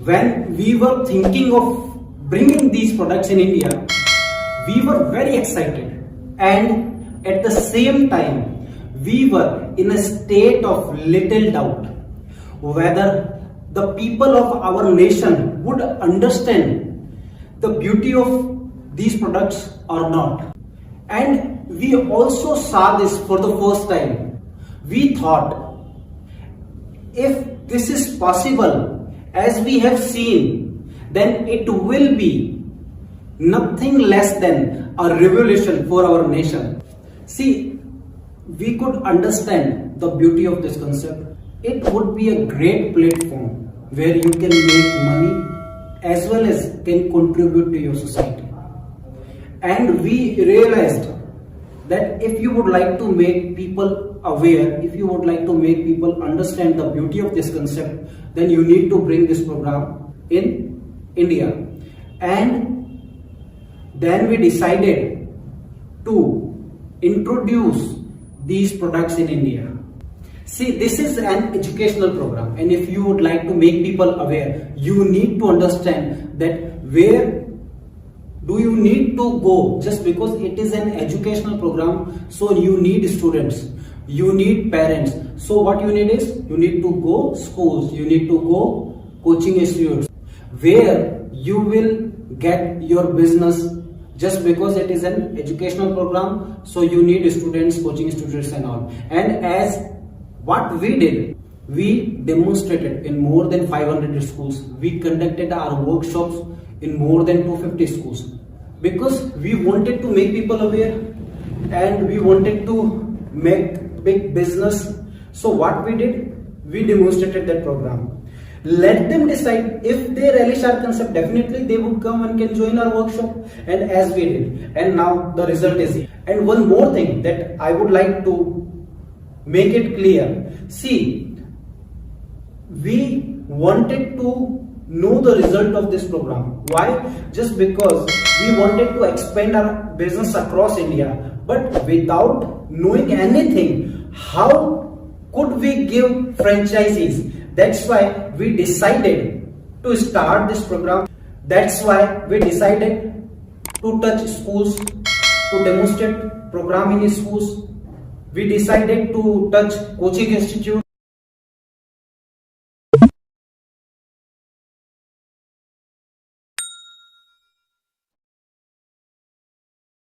when we were thinking of bringing these products in India, we were very excited, and at the same time we were in a state of little doubt whether the people of our nation would understand the beauty of these products or not. And we also saw this for the first time. We thought, if this is possible as we have seen, then it will be nothing less than a revolution for our nation. See, we could understand the beauty of this concept. It would be a great platform where you can make money as well as can contribute to your society. And we realized that if you would like to make people aware, if you would like to make people understand the beauty of this concept, then you need to bring this program in India. And then we decided to introduce these products in India. See, this is an educational program, and if you would like to make people aware, you need to understand that where do you need to go. Just because it is an educational program, so you need students, you need parents. So what you need is, you need to go schools, you need to go coaching institutes where you will get your business. Just because it is an educational program, so you need students, coaching institutes and all. And as what we did, we demonstrated in more than 500 schools. We conducted our workshops in more than 250 schools, because we wanted to make people aware and we wanted to make big business. So what we did, we demonstrated that program. Let them decide if they relish our concept. Definitely they would come and can join our workshop, and as we did, and now the result is here. And one more thing that I would like to make it clear. See, we wanted to know the result of this program. Why? Just because we wanted to expand our business across India, but without knowing anything, how could we give franchises? That's why we decided to start this program. That's why we decided to touch schools, to demonstrate programming in schools. We decided to touch coaching institutes.